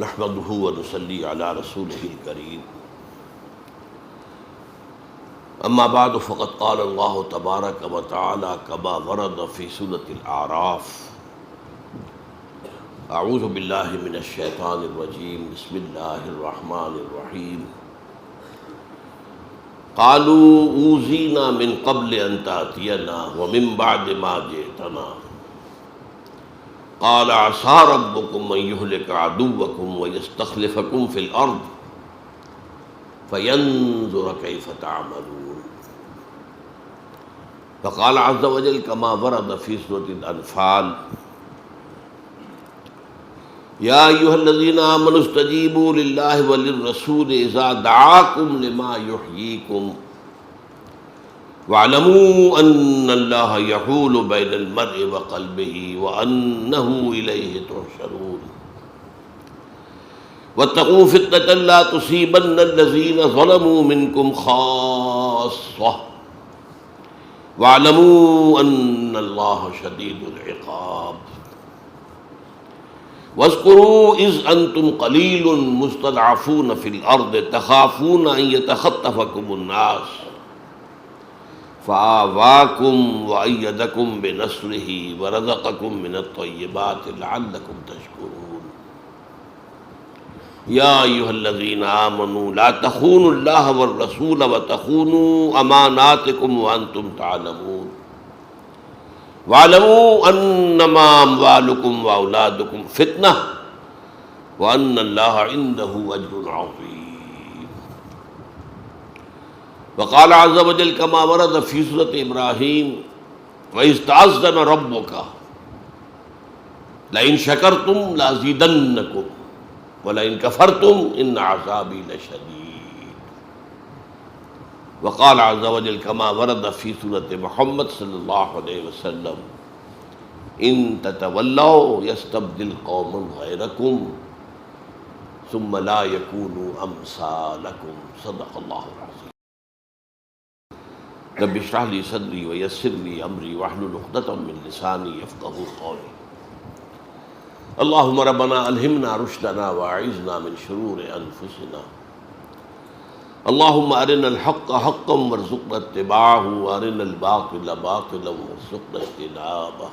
نحمده ونصلي على رسوله الكريم اما بعد فقد قال الله تبارك وتعالى كما ورد في سورة الأعراف اعوذ بالله من الشيطان الرجيم بسم الله الرحمن الرحيم قالوا اوذينا من قبل ان تأتينا ومن بعد ما جئتنا قال عسى ربكم ان يهلك عدوكم ويستخلفكم في الارض فينظر كيف تعملون. فقال عز وجل كما ورد في سورة الأنفال يا أيها الذين آمنوا استجيبوا لله وللرسول إذا دعاكم لما يحييكم واعلموا أن الله يحول بين المرء وقلبه وأنه إليه تحشرون واتقوا فتنة لا تصيبن الذين ظلموا منكم خاصة واعلموا أن الله شديد العقاب. واذكروا إذ أنتم قليل مستضعفون في الأرض تخافون أن يتخطفكم الناس فآواكم وأيدكم بنصره ورزقكم من الطيبات لعلكم تشكرون. يا أيها الذين آمنوا لا تخونوا الله والرسول وتخونوا أماناتكم وأنتم تعلمون واعلموا أنما أموالكم وأولادكم فتنة وأن الله عنده أجر عظيم. وقال عز وجل كما ورد في سورة إبراهيم وإذ تأذن ربك لئن شكرتم لأزيدنكم ولئن كفرتم إن عذابي لشديد. وقال عز وجل كما ورد في سورة محمد صلى الله عليه وسلم إن تتولوا يستبدل قوما غيركم ثم لا يكونوا أمثالكم. صدق الله العظيم. رب اشرح لي صدري ويسر لي أمري واحلل عقدة من لساني يفقهوا قولي. اللهم ربنا ألهمنا رشدنا وأعذنا من شرور أنفسنا. اللهم أرنا الحق حقا وارزقنا اتباعه وأرنا الباطل باطلا وارزقنا اجتنابه.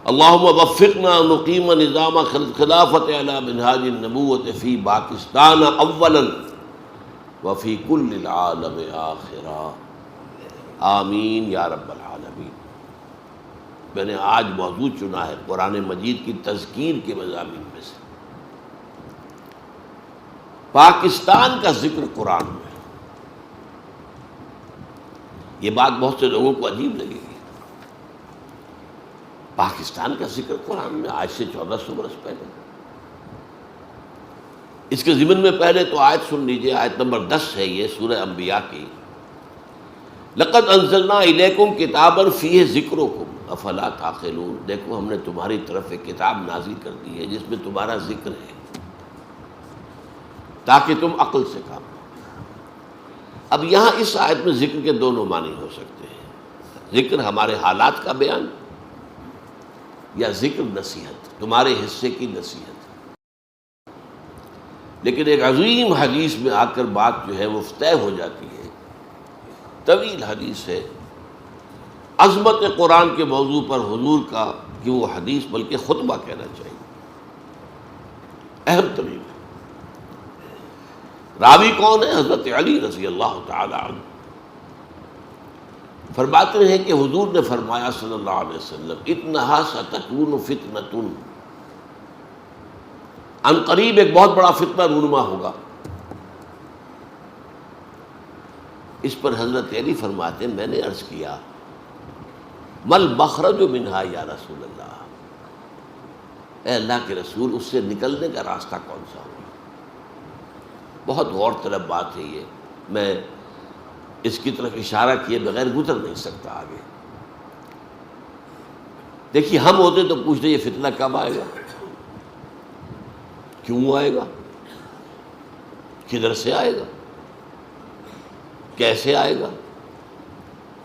اللهم وفقنا نقيم نظام خلافة على منهاج النبوة في پاکستان اولا وفي كل العالم آخرا آمین یا رب العالمین. میں نے آج موضوع چنا ہے قرآن مجید کی تذکیر کے مضامین میں سے پاکستان کا ذکر قرآن میں. یہ بات بہت سے لوگوں کو عجیب لگے گی. پاکستان کا ذکر قرآن میں آج سے 1400 برس پہلے. اس کے ضمن میں پہلے تو آیت سن لیجئے. آیت نمبر 10 ہے یہ سورہ انبیاء کی. لقد انزلنا الیکم کتابا فیہ ذکرکم افلا تعقلون. دیکھو ہم نے تمہاری طرف ایک کتاب نازل کر دی ہے جس میں تمہارا ذکر ہے تاکہ تم عقل سے کام کرو. اب یہاں اس آیت میں ذکر کے دونوں معنی ہو سکتے ہیں. ذکر ہمارے حالات کا بیان یا ذکر نصیحت تمہارے حصے کی نصیحت. لیکن ایک عظیم حدیث میں آ کر بات جو ہے وہ طے ہو جاتی ہے. طویل حدیث ہے. عظمت قرآن کے موضوع پر حضور کا کہ وہ حدیث بلکہ خطبہ کہنا چاہیے. اہم ترین ہے. راوی کون ہے؟ حضرت علی رضی اللہ تعالی عنہ. فرماتے ہیں کہ حضور نے فرمایا صلی اللہ علیہ وسلم انہا ستکون فتنۃ، ان قریب ایک بہت بڑا فتنہ رونما ہوگا. اس پر حضرت علی فرماتے ہیں میں نے عرض کیا مل مخرج منہا یا رسول اللہ، اے اللہ کے رسول اس سے نکلنے کا راستہ کون سا ہوگا؟ بہت غور طلب بات ہے یہ. میں اس کی طرف اشارہ کیے بغیر گزر نہیں سکتا آگے. دیکھیے ہم ہوتے تو پوچھتے یہ فتنہ کب آئے گا، کیوں آئے گا، کدھر سے آئے گا، کیسے آئے گا،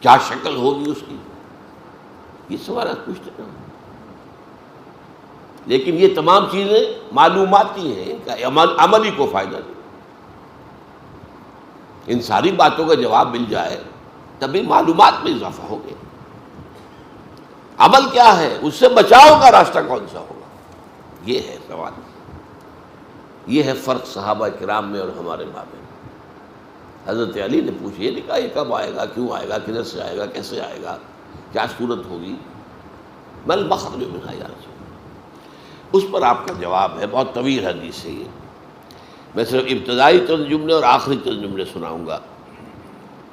کیا شکل ہوگی اس کی. یہ سوالات پوچھتے ہیں. لیکن یہ تمام چیزیں معلوماتی ہیں، ان کا عملی کو فائدہ نہیں۔ ان ساری باتوں کا جواب مل جائے تبھی معلومات میں اضافہ ہوگا۔ عمل کیا ہے، اس سے بچاؤ کا راستہ کون سا ہوگا، یہ ہے سوال۔ یہ ہے فرق صحابہ کرام میں اور ہمارے مابین۔ حضرت علی نے پوچھا، یہ نہیں کہا یہ کب آئے گا، کیوں آئے گا، کدھر سے آئے گا، کیسے آئے گا، کیا صورت ہوگی، بل مخرج منہا یا رسول۔ اس پر آپ کا جواب ہے، بہت طویل حدیث ہے یہ، میں صرف ابتدائی چند جملے اور آخری چند جملے سناؤں گا۔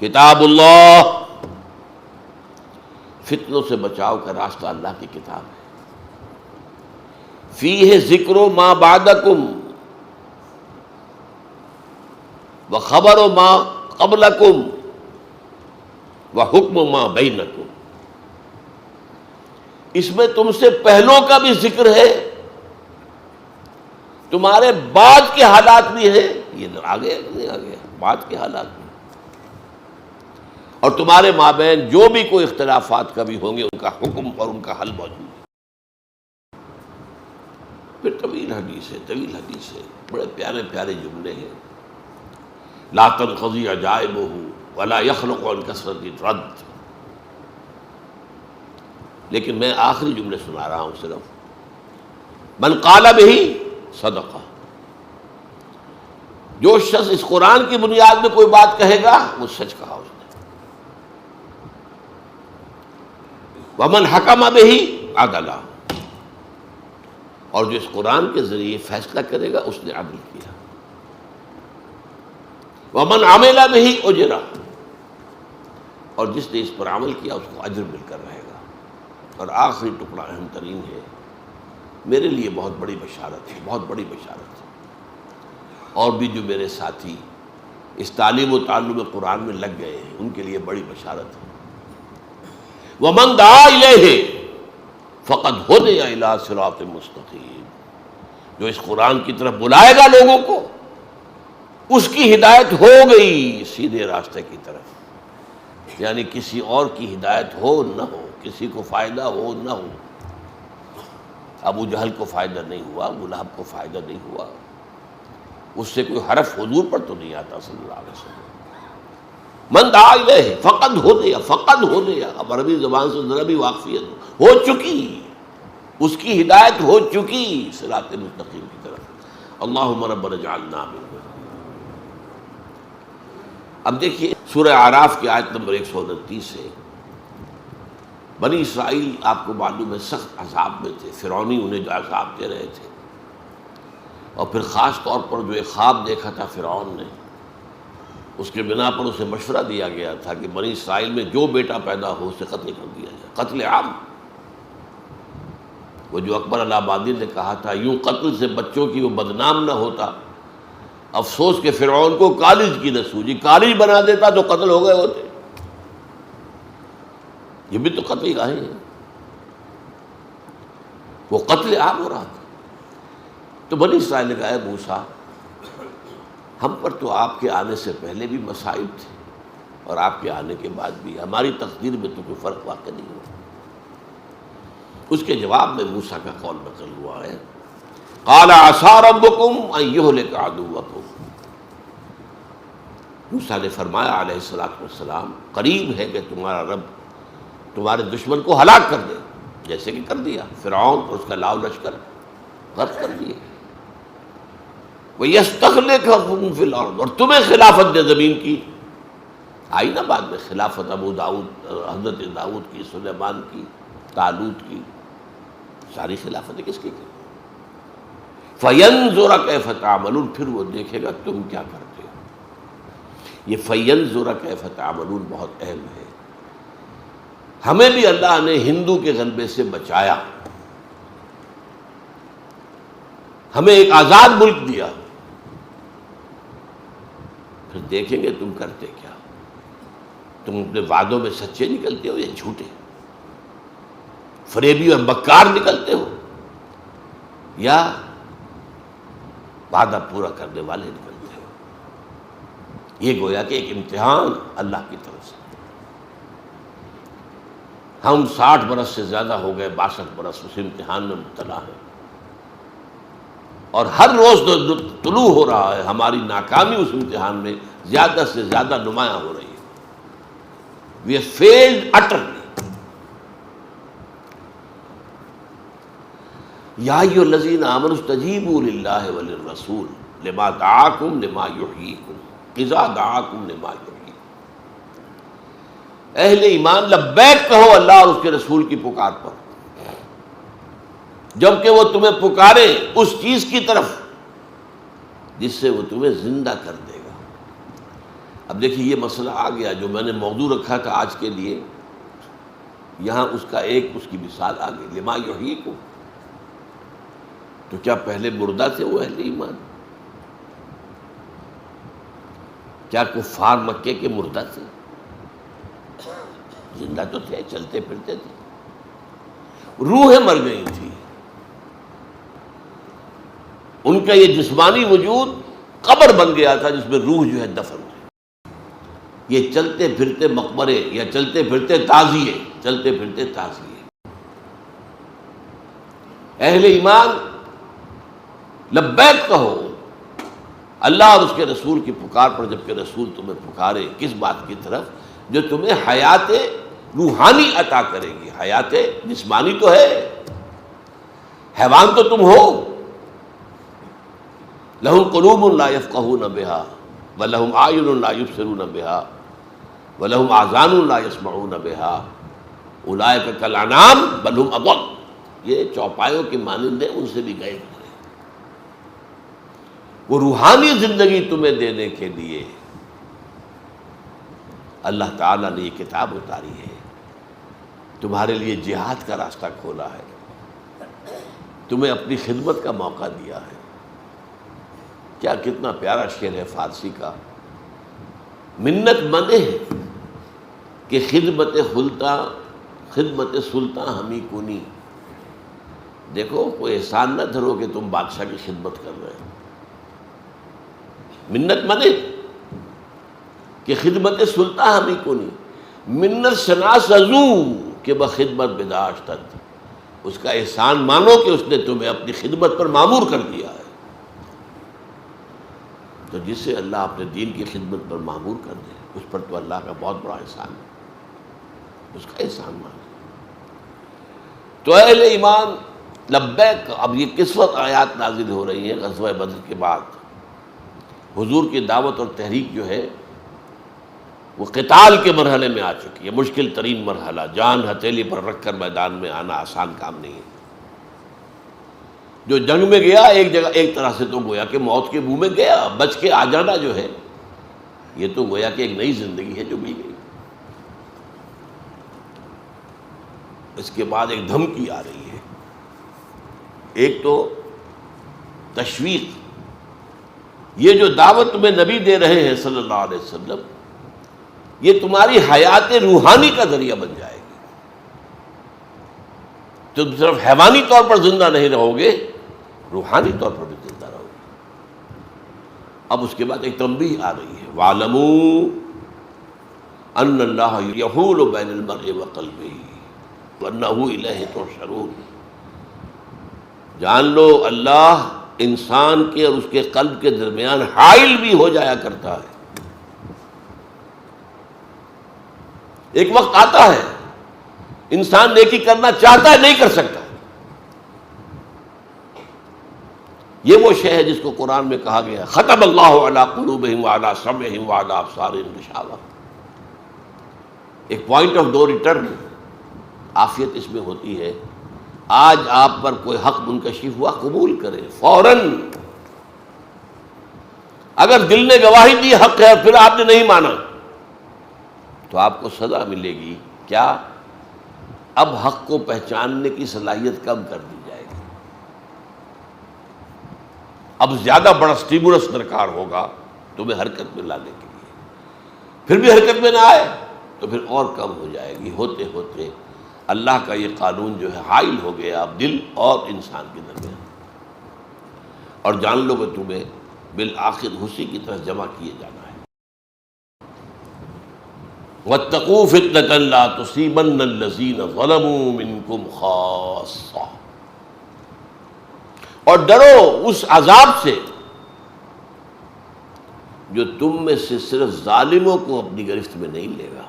کتاب اللہ، فتنوں سے بچاؤ کا راستہ اللہ کی کتاب ہے۔ فیہ ذکر ما بعدکم وخبر ما قبلکم وحکم ما بینکم، اس میں تم سے پہلوں کا بھی ذکر ہے، تمہارے بعد کے حالات بھی ہیں، یہ آگے نہیں آگے بعد کے حالات بھی، اور تمہارے مابین جو بھی کوئی اختلافات کبھی ہوں گے ان کا حکم اور ان کا حل موجود ہے۔ پھر طویل حدیث ہے، بڑے پیارے پیارے جملے ہیں۔ لا تنقضی عجائبہ ولا یخلق عن کثرت رد، لیکن میں آخری جملے سنا رہا ہوں صرف۔ من قال بہ صدقہ، جو شخص اس قرآن کی بنیاد میں کوئی بات کہے گا وہ سچ کہا اس نے۔ ومن حکم بہ عدل، اور جو اس قرآن کے ذریعے فیصلہ کرے گا اس نے عدل کیا۔ ومن عمل بہ اجر، اور جس نے اس پر عمل کیا اس کو اجر مل کر رہے گا۔ اور آخری ٹکڑا اہم ترین ہے، میرے لیے بہت بڑی بشارت ہے، بہت بڑی بشارت ہے، اور بھی جو میرے ساتھی اس تعلیم و تعلم قرآن میں لگ گئے ہیں ان کے لیے بڑی بشارت ہے۔ وَمَن دعا الیہ فقد ہدی الی صراط مستقیم، جو اس قرآن کی طرف بلائے گا لوگوں کو اس کی ہدایت ہو گئی سیدھے راستے کی طرف، یعنی کسی اور کی ہدایت ہو نہ ہو، کسی کو فائدہ ہو نہ ہو۔ ابو جہل کو فائدہ نہیں ہوا، ابو لہب کو فائدہ نہیں ہوا، اس سے کوئی حرف حضور پر تو نہیں آتا صلی اللہ علیہ وسلم۔ من دعا الیہ فقد ہدی، اب عربی زبان سے ذرا بھی واقفیت ہو چکی، اس کی ہدایت ہو چکی صراط مستقیم کی طرف۔ اللہم ربنا اجعلنا منہم۔ اب دیکھیے سورہ اعراف کی آیت نمبر 129 ہے۔ بنی اسرائیل آپ کو معلوم ہے سخت عذاب میں تھے، فرعونی انہیں جو عذاب دے رہے تھے، اور پھر خاص طور پر جو ایک خواب دیکھا تھا فرعون نے، اس کے بنا پر اسے مشورہ دیا گیا تھا کہ بنی اسرائیل میں جو بیٹا پیدا ہو اسے قتل کر دیا جائے، قتل عام۔ وہ جو اکبر الہ آبادی نے کہا تھا یوں قتل سے بچوں کی وہ بدنام نہ ہوتا، افسوس کہ فرعون کو کالج کی نہ سوجی، کالج بنا دیتا تو قتل ہو گئے ہوتے۔ یہ بھی تو قتل گاہیں ہیں، وہ قتل عام ہو رہا تھا۔ تو بنی اسرائیل نے کہا اے موسیٰ، ہم پر تو آپ کے آنے سے پہلے بھی مصائب تھے اور آپ کے آنے کے بعد بھی، ہماری تقدیر میں تو کوئی فرق واقع نہیں ہوا۔ اس کے جواب میں موسیٰ کا قول نقل ہوا ہے، قال عسیٰ ربکم ان یہلک عدوکم، موسیٰ نے فرمایا علیہ السلام قریب ہے کہ تمہارا رب تمہارے دشمن کو ہلاک کر دے، جیسے کہ کر دیا فرعون اور اس کا لاؤ لشکر غرق کر دیے۔ وَيَسْتَخْلِفَكُمْ فِي الْأَرْضِ، اور تمہیں خلافت دے زمین کی۔ آئی نا بعد میں خلافت ابو داؤد، حضرت داؤد کی، سلیمان کی، طالوت کی، ساری خلافتیں کس کی کی؟ فَيَنْظُرَ كَيْفَ تَعْمَلُونَ، پھر وہ دیکھے گا تم کیا کرتے ہو۔ یہ فَيَنْظُرَ كَيْفَ تَعْمَلُونَ بہت اہم ہے۔ ہمیں بھی اللہ نے ہندو کے غلبے سے بچایا، ہمیں ایک آزاد ملک دیا، پھر دیکھیں گے تم کرتے کیا، تم اپنے وعدوں میں سچے نکلتے ہو یا جھوٹے، فریبی اور مکار نکلتے ہو یا وعدہ پورا کرنے والے نکلتے ہو۔ یہ گویا کہ ایک امتحان اللہ کی طرف سے۔ ہم 60 برس سے زیادہ ہو گئے، 62 برس اس امتحان میں مبتلا ہیں۔ اور ہر روز جو طلوع ہو رہا ہے ہماری ناکامی اس امتحان میں زیادہ سے زیادہ نمایاں ہو رہی ہے. We have failed utterly. یا ایھا الذین آمنوا استجیبوا للہ وللرسول لما دعاکم لما یحییکم اذا دعاکم لما یحییکم. اہل ایمان لبیک کہو اللہ اور اس کے رسول کی پکار پر جبکہ وہ تمہیں پکارے اس چیز کی طرف جس سے وہ تمہیں زندہ کر دے گا. اب دیکھیے یہ مسئلہ آ گیا جو میں نے موضوع رکھا تھا آج کے لیے، یہاں اس کا ایک اس کی مثال آ گئی. لما یحییکم، تو کیا پہلے مردہ تھے وہ اہل ایمان؟ کیا کفار مکے کے مردہ تھے؟ زندہ تو تھے، چلتے پھرتے تھے، روحیں مر گئی تھی. ان کا یہ جسمانی وجود قبر بن گیا تھا جس میں روح جو ہے دفن ہے. یہ چلتے پھرتے مقبرے یا چلتے پھرتے تعزیے، چلتے پھرتے تعزیے. اہل ایمان لبیک کہو اللہ اور اس کے رسول کی پکار پر جبکہ رسول تمہیں پکارے کس بات کی طرف؟ جو تمہیں حیات روحانی عطا کرے گی. حیات جسمانی تو ہے، حیوان تو تم ہو. لہم قلوب لا یفقہون بہا ولہم اعین لا یبصرون بہا ولہم آذان لا یسمعون بہا اولئک کالانعام بل ہم اضل. یہ چوپایوں کے مانند ہیں، ان سے بھی گئے ہوئے. وہ روحانی زندگی تمہیں دینے کے لیے اللہ تعالیٰ نے یہ کتاب اتاری ہے، تمہارے لیے جہاد کا راستہ کھولا ہے، تمہیں اپنی خدمت کا موقع دیا ہے. کیا کتنا پیارا شعر ہے فارسی کا، منت منے کہ خدمت سلطان ہمیں کنی. دیکھو کوئی احسان نہ دھرو کہ تم بادشاہ کی خدمت کر رہے ہو. منت منے کہ خدمت سلطان ہمیں کنی، منت شناس ازو کہ بخدمت بداشتت. اس کا احسان مانو کہ اس نے تمہیں اپنی خدمت پر مامور کر دیا ہے. تو جس سے اللہ اپنے دین کی خدمت پر مامور کر دے اس پر تو اللہ کا بہت بڑا احسان ہے، اس کا احسان مانے. تو اہل ایمان لبیک. اب یہ کس وقت آیات نازل ہو رہی ہیں؟ غزوہ بدر کے بعد. حضور کی دعوت اور تحریک جو ہے وہ قتال کے مرحلے میں آ چکی ہے، مشکل ترین مرحلہ. جان ہتھیلی پر رکھ کر میدان میں آنا آسان کام نہیں ہے. جو جنگ میں گیا ایک جگہ ایک طرح سے تو گویا کہ موت کے منہ میں گیا، بچ کے آ جانا جو ہے یہ تو گویا کہ ایک نئی زندگی ہے جو مل گئی. اس کے بعد ایک دھمکی آ رہی ہے. ایک تو تشویق، یہ جو دعوت تمہیں نبی دے رہے ہیں صلی اللہ علیہ وسلم، یہ تمہاری حیات روحانی کا ذریعہ بن جائے گی. تم صرف حیوانی طور پر زندہ نہیں رہو گے، روحانی طور پر بھی زندہ رہو گے. اب اس کے بعد ایک تنبیہ آ رہی ہے، وَاعْلَمُوا أَنَّ اللَّهَ يَحُولُ بَيْنَ الْمَرْءِ وَقَلْبِهِ وَأَنَّهُ إِلَيْهِ تُحْشَرُونَ. جان لو اللہ انسان کے اور اس کے قلب کے درمیان حائل بھی ہو جایا کرتا ہے. ایک وقت آتا ہے انسان نیکی کرنا چاہتا ہے نہیں کر سکتا. یہ وہ شے ہے جس کو قرآن میں کہا گیا ختم اللہ علی قلوبہم وعلی سمعہم وعلی ابصارہم غشاوہ. ایک پوائنٹ آف نو ریٹرن، عافیت اس میں ہوتی ہے. آج آپ پر کوئی حق منکشف ہوا قبول کریں فوراً. اگر دل نے گواہی دی حق ہے پھر آپ نے نہیں مانا تو آپ کو سزا ملے گی. کیا؟ اب حق کو پہچاننے کی صلاحیت کم کر دی جائے گی. اب زیادہ بڑا سٹیمولس درکار ہوگا تمہیں حرکت میں لانے کے لیے. پھر بھی حرکت میں نہ آئے تو پھر اور کم ہو جائے گی. ہوتے ہوتے اللہ کا یہ قانون جو ہے حائل ہو گیا اب دل اور انسان کے درمیان. اور جان لو کہ تمہیں بالآخر اسی کی طرف جمع کیے جانا ہے. وَاتَّقُوا فِتْنَةً لَا تُصِيبَنَّ الَّذِينَ ظَلَمُوا مِنْكُمْ خَاصَّةً اور ڈرو اس عذاب سے جو تم میں سے صرف ظالموں کو اپنی گرفت میں نہیں لے گا،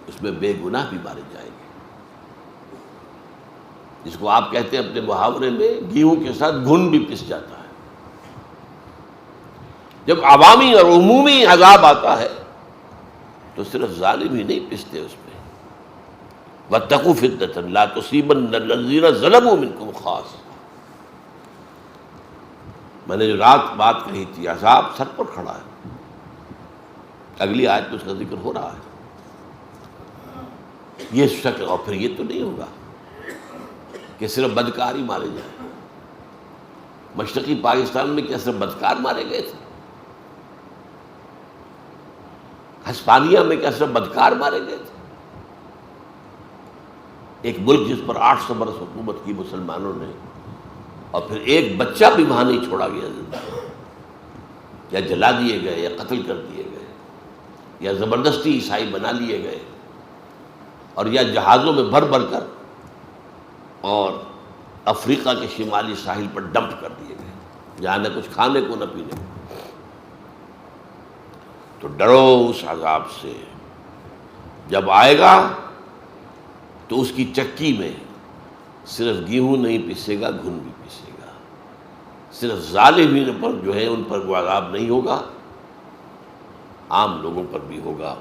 اس میں بے گناہ بھی مارے جائیں گے، جس کو آپ کہتے ہیں اپنے محاورے میں گیہوں کے ساتھ گھن بھی پس جاتا ہے۔ جب عوامی اور عمومی عذاب آتا ہے تو صرف ظالم ہی نہیں پستے اس میں۔ وَاتَّقُوا فِتْنَةً لَا تُصِيبَنَّ الَّذِينَ ظَلَمُوا مِنكُمْ خَاصَّةً۔ میں نے جو رات بات کہی تھی، عذاب سر پر کھڑا ہے، اگلی آیت میں اس کا ذکر ہو رہا ہے۔ یہ شک، اور پھر یہ تو نہیں ہوگا کہ صرف بدکار ہی مارے جائیں۔ مشرقی پاکستان میں کیا صرف بدکار مارے گئے تھے؟ ہسپانیہ میں کیا صرف بدکار مارے گئے تھے؟ ایک ملک جس پر 800 برس حکومت کی مسلمانوں نے، اور پھر ایک بچہ بھی وہاں نہیں چھوڑا گیا زندہ، یا جلا دیے گئے، یا قتل کر دیے گئے، یا زبردستی عیسائی بنا لیے گئے، اور یا جہازوں میں بھر بھر کر اور افریقہ کے شمالی ساحل پر ڈمپ کر دیے گئے، جہاں نہ کچھ کھانے کو نہ پینے کو۔ تو ڈرو اس عذاب سے، جب آئے گا تو اس کی چکی میں صرف گیہوں نہیں پسے گا، گھن بھی پسے گا۔ صرف ظالمین پر جو ہے ان پر وہ عذاب نہیں ہوگا، عام لوگوں پر بھی ہوگا۔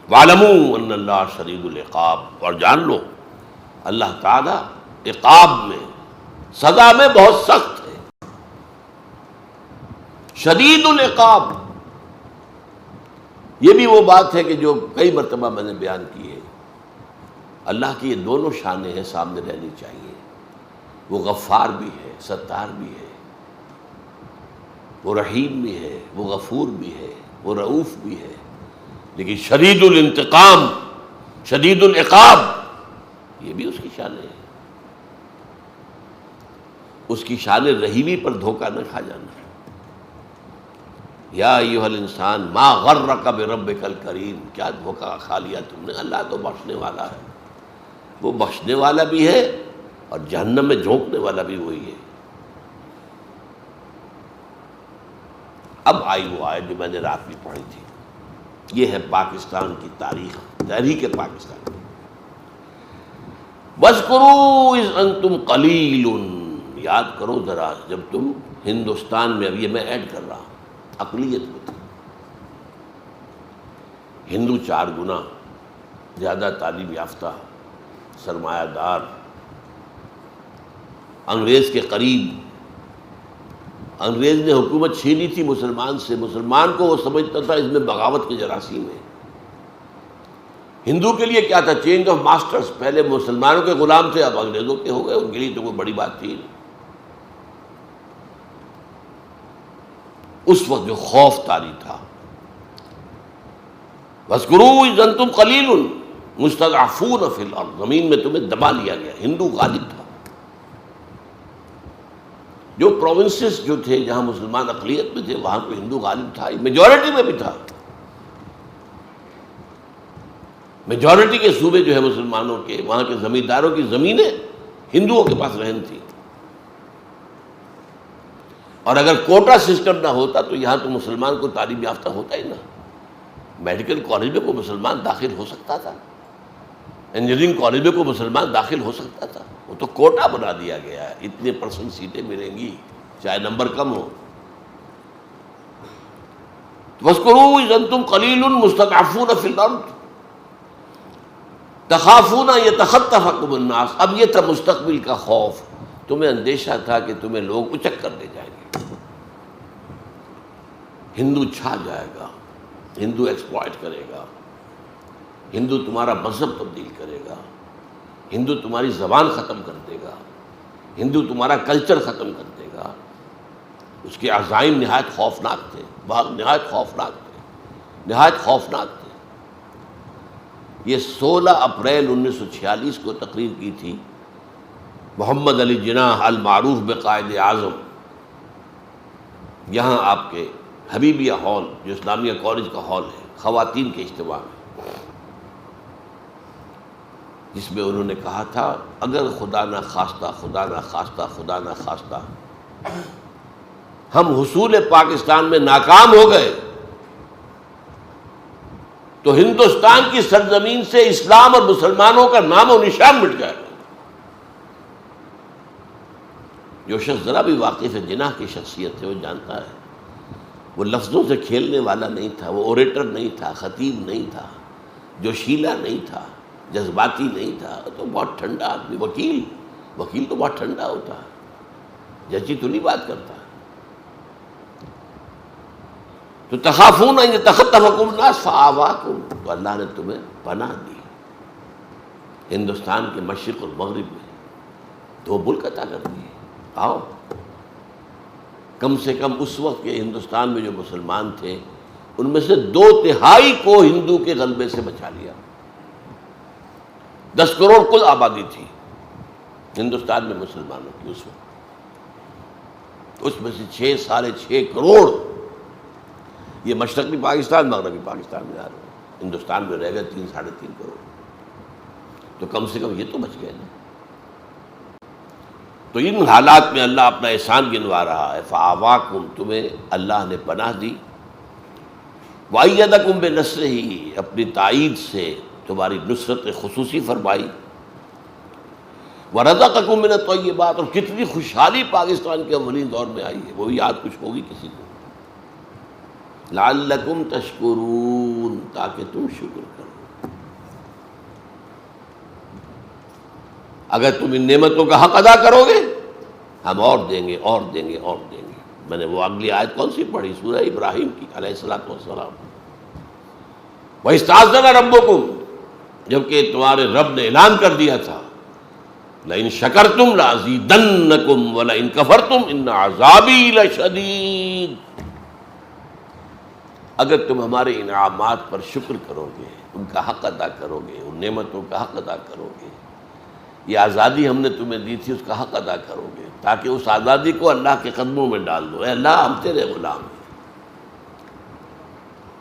وَاعْلَمُوا أَنَّ اللَّهَ شَدِيدُ الْعِقَابِ، اور جان لو اللہ تعالیٰ عقاب میں، سزا میں بہت سخت ہے۔ شدید العقاب، یہ بھی وہ بات ہے کہ جو کئی مرتبہ میں نے بیان کی ہے۔ اللہ کی یہ دونوں شانیں ہیں، سامنے رہنی چاہیے۔ وہ غفار بھی ہے، ستار بھی ہے، وہ رحیم بھی ہے، وہ غفور بھی ہے، وہ رؤوف بھی ہے، لیکن شدید الانتقام، شدید العقاب، یہ بھی اس کی شانیں ہیں۔ اس کی شان رحیمی پر دھوکہ نہ کھا جانا۔ یا ایھا الانسان ما غرک بربک الکریم، کیا دھوکہ کھا لیا تم نے؟ اللہ تو بخشنے والا ہے، وہ بخشنے والا بھی ہے اور جہنم میں جھونکنے والا بھی وہی ہے۔ اب آئی وہ آیت جو میں نے رات بھی پڑھی تھی، یہ ہے پاکستان کی تاریخ، تحریک پاکستان کی۔ وَاذْكُرُوا إِذْ أَنْتُمْ قَلِيلٌ، یاد کرو ذرا جب تم ہندوستان میں، اب یہ میں ایڈ کر رہا ہوں، اقلیت میں تھے۔ ہندو 4 گنا زیادہ تعلیم یافتہ، سرمایہ دار، انگریز کے قریب۔ انگریز نے حکومت چھینی تھی مسلمان سے، مسلمان کو وہ سمجھتا تھا اس میں بغاوت کے جراثیم ہے۔ ہندو کے لیے کیا تھا؟ چینج آف ماسٹرز، پہلے مسلمانوں کے غلام تھے، اب انگریزوں کے ہو گئے، ان کے لیے تو کوئی بڑی بات تھی۔ اس وقت جو خوف طاری تھا، وَاذْكُرُوا إِذْ أَنْتُمْ قَلِيلٌ مُسْتَضْعَفُونَ فِي الْأَرْضِ، زمین میں تمہیں دبا لیا گیا، ہندو غالب تھا۔ جو پروونسز جو تھے جہاں مسلمان اقلیت میں تھے، وہاں تو ہندو غالب تھا، میجورٹی میں بھی تھا۔ میجورٹی کے صوبے جو ہے مسلمانوں کے، وہاں کے زمینداروں کی زمینیں ہندوؤں کے پاس رہن تھی، اور اگر کوٹا سسٹم نہ ہوتا تو یہاں تو مسلمان کو تعلیم یافتہ ہوتا ہی نہ۔ میڈیکل کالج میں کوئی مسلمان داخل ہو سکتا تھا، انجینئرنگ کالج میں کوئی مسلمان داخل ہو سکتا تھا، وہ تو کوٹا بنا دیا گیا ہے، اتنے % سیٹیں ملیں گی چاہے نمبر کم ہو۔ وَاذْكُرُوا إِذْ أَنْتُمْ قَلِيلٌ مُسْتَضْعَفُونَ فِي الْأَرْضِ تَخَافُونَ أَن يَتَخَطَّفَكُمُ النَّاسُ، اب یہ تھا مستقبل کا خوف، تمہیں اندیشہ تھا کہ تمہیں لوگ اچک کر لے جائیں گے، ہندو چھا جائے گا، ہندو ایکسپلائٹ کرے گا، ہندو تمہارا مذہب تبدیل کرے گا، ہندو تمہاری زبان ختم کر دے گا، ہندو تمہارا کلچر ختم کر دے گا۔ اس کے عزائم نہایت خوفناک تھے، نہایت خوفناک تھے، نہایت خوفناک تھے۔ یہ 16 اپریل 1946 کو تقریر کی تھی محمد علی جناح المعروف بقائد اعظم، یہاں آپ کے حبیبیہ ہال جو اسلامیہ کالج کا ہال ہے، خواتین کے اجتماع میں۔ جس میں انہوں نے کہا تھا اگر خدا نہ خواستہ خدا نہ خواستہ خدا نہ خواستہ ہم حصول پاکستان میں ناکام ہو گئے تو ہندوستان کی سرزمین سے اسلام اور مسلمانوں کا نام و نشان مٹ جائے گا۔ جو شخص ذرا بھی واقف ہے جناح کی شخصیت ہے وہ جانتا ہے وہ لفظوں سے کھیلنے والا نہیں تھا، وہ اوریٹر نہیں تھا، خطیب نہیں تھا، جوشیلا نہیں تھا، جذباتی نہیں تھا، تو بہت ٹھنڈا آدمی، وکیل تو بہت ٹھنڈا ہوتا ہے، ججی تو نہیں بات کرتا۔ تو تخافون ان یتخطفکم الناس فآواکم، تو اللہ نے تمہیں پناہ دی۔ ہندوستان کے مشرق اور مغرب میں دو ملک عطا کر دیے، آؤ۔ کم سے کم اس وقت کے ہندوستان میں جو مسلمان تھے ان میں سے 2/3 کو ہندو کے غلبے سے بچا لیا۔ 10 کروڑ کل آبادی تھی ہندوستان میں مسلمانوں کی اس وقت، اس میں سے 6.5 کروڑ یہ مشرقی پاکستان مغربی پاکستان میں آ رہے ہیں، ہندوستان میں رہ گئے 3-3.5 کروڑ، تو کم سے کم یہ تو بچ گئے نا۔ تو ان حالات میں اللہ اپنا احسان گنوا رہا ہے، فآواکم، تمہیں اللہ نے پناہ دی، وَأَيَّدَكُمْ بِنَصْرِهِ، اپنی تائید سے تمہاری نصرت خصوصی فرمائی، وَرَزَقَكُم مِّنَ الطَّيِّبَاتِ، اور کتنی خوشحالی پاکستان کے اولین دور میں آئی ہے، وہ بھی یاد کچھ ہوگی کسی کو، لَعَلَّكُمْ تَشْكُرُونَ، تاکہ تم شکر کرو۔ اگر تم ان نعمتوں کا حق ادا کرو گے ہم اور دیں گے اور دیں گے اور دیں گے۔ میں نے وہ اگلی آیت کون سی پڑھی؟ سورہ ابراہیم کی علیہ الصلوۃ والسلام، وَإِسْتَأْذَنَ رَبُّكُمْ، جبکہ تمہارے رب نے اعلان کر دیا تھا، لَإِن شَكَرْتُمْ لَأَزِيدَنَّكُمْ وَلَئِن كَفَرْتُمْ إِنَّ عَذَابِي لَشَدِيدٌ، اگر تم ہمارے انعامات پر شکر کرو گے، ان کا حق ادا کرو گے، ان نعمتوں کا حق ادا کرو گے، یہ آزادی ہم نے تمہیں دی تھی اس کا حق ادا کرو گے، تاکہ اس آزادی کو اللہ کے قدموں میں ڈال دو، اے اللہ ہم تیرے غلام ہیں۔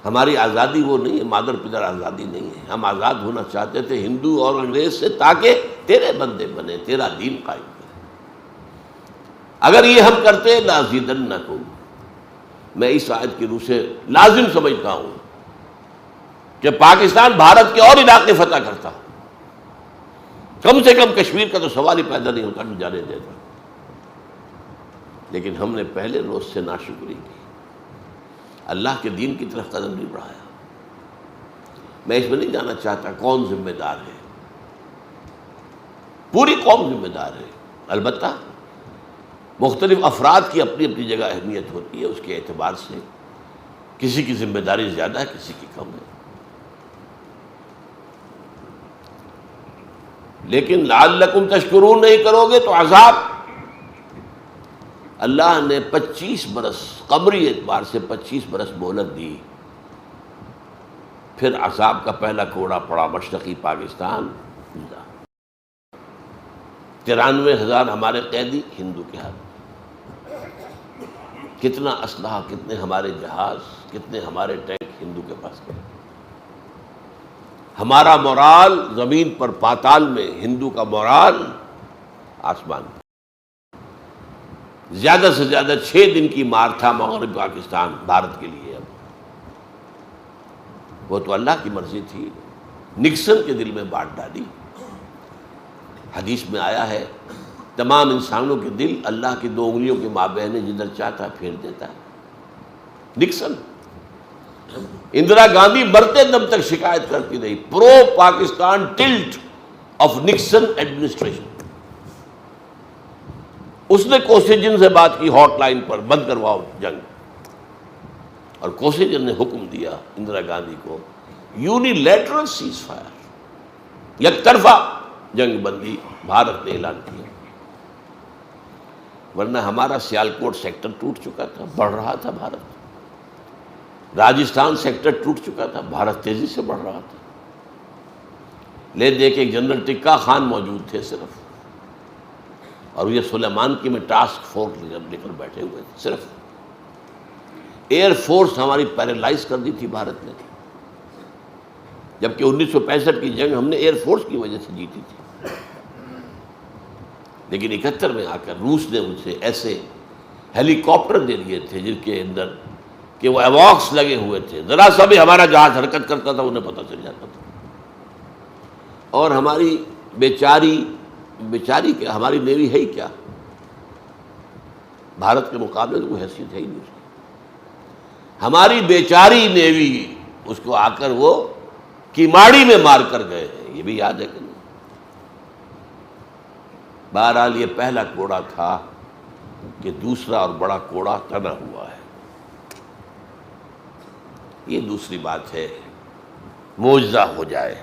ہماری آزادی وہ نہیں ہے، مادر پدر آزادی نہیں ہے، ہم آزاد ہونا چاہتے تھے ہندو اور انگریز سے، تاکہ تیرے بندے بنے، تیرا دین قائم کرے۔ اگر یہ ہم کرتے لَأَزِيدَنَّكُمْ، میں اس آیت کی روح سے لازم سمجھتا ہوں کہ پاکستان بھارت کے اور علاقے فتح کرتا، کم سے کم کشمیر کا تو سوال ہی پیدا نہیں ہوتا کہ جانے دیتا، لیکن ہم نے پہلے روز سے ناشکری کی، اللہ کے دین کی طرف قدم نہیں بڑھایا۔ میں اس میں نہیں جانا چاہتا کون ذمہ دار ہے، پوری قوم ذمہ دار ہے، البتہ مختلف افراد کی اپنی اپنی جگہ اہمیت ہوتی ہے، اس کے اعتبار سے کسی کی ذمہ داری زیادہ ہے، کسی کی کم ہے، لیکن لعلکم تشکرون نہیں کرو گے تو عذاب، اللہ نے 25 برس قمری اعتبار سے 25 برس مہلت دی، پھر عذاب کا پہلا کوڑا پڑا مشرقی پاکستان، 93,000 ہمارے قیدی ہندو کے ہاتھ، کتنا اسلحہ، کتنے ہمارے جہاز، کتنے ہمارے ٹینک ہندو کے پاس گئے۔ ہمارا مورال زمین پر پاتال میں، ہندو کا مورال آسمان پر۔ زیادہ سے زیادہ 6 دن کی مار تھا مغرب پاکستان بھارت کے لیے، وہ تو اللہ کی مرضی تھی، نکسن کے دل میں بات ڈالی۔ حدیث میں آیا ہے تمام انسانوں کے دل اللہ کی 2 انگلیوں کے مابین جدھر چاہتا پھیر دیتا ہے۔ نکسن، اندرا گاندھی مرتے دم تک شکایت کرتی رہی، pro Pakistan tilt of Nixon administration. اس نے کوسیجن سے بات کی ہاٹ لائن پر، بند کرواؤ جنگ، اور کوسیجن نے حکم دیا اندرا گاندھی کو، یونیلیٹرل سیز فائر، یک طرفہ جنگ بندی بھارت نے اعلان کیا، ورنہ ہمارا سیالکوٹ سیکٹر ٹوٹ چکا تھا، بڑھ رہا تھا بھارت، راجستھان سیکٹر ٹوٹ چکا تھا، بھارت تیزی سے بڑھ رہا تھا، لے دے کے ایک جنرل ٹکا خان موجود تھے صرف، اور یہ سلیمان کی میں ٹاسک فورس لے کر بیٹھے ہوئے تھے صرف، ایئر فورس ہماری پیرالائز کر دی تھی بھارت نے، جبکہ 1965 کی جنگ ہم نے ایئر فورس کی وجہ سے جیتی تھی، لیکن 71 میں آ کر روس نے ان سے ایسے ہیلی کاپٹر دے دیے تھے جن کے اندر کہ وہ ایواکس لگے ہوئے تھے، ذرا سا بھی ہمارا جہاز حرکت کرتا تھا انہیں پتہ چل جاتا تھا، اور ہماری بیچاری کہ ہماری نیوی ہے ہی کیا، بھارت کے مقابلے میں کوئی حیثیت ہے ہی نہیں اس کی، ہماری بیچاری نیوی اس کو آ کر وہ کیماڑی میں مار کر گئے ہیں، یہ بھی یاد ہے کہ نہیں؟ بہرحال یہ پہلا کوڑا تھا کہ دوسرا اور بڑا کوڑا تنا ہوا ہے۔ یہ دوسری بات ہے، معجزہ ہو جائے،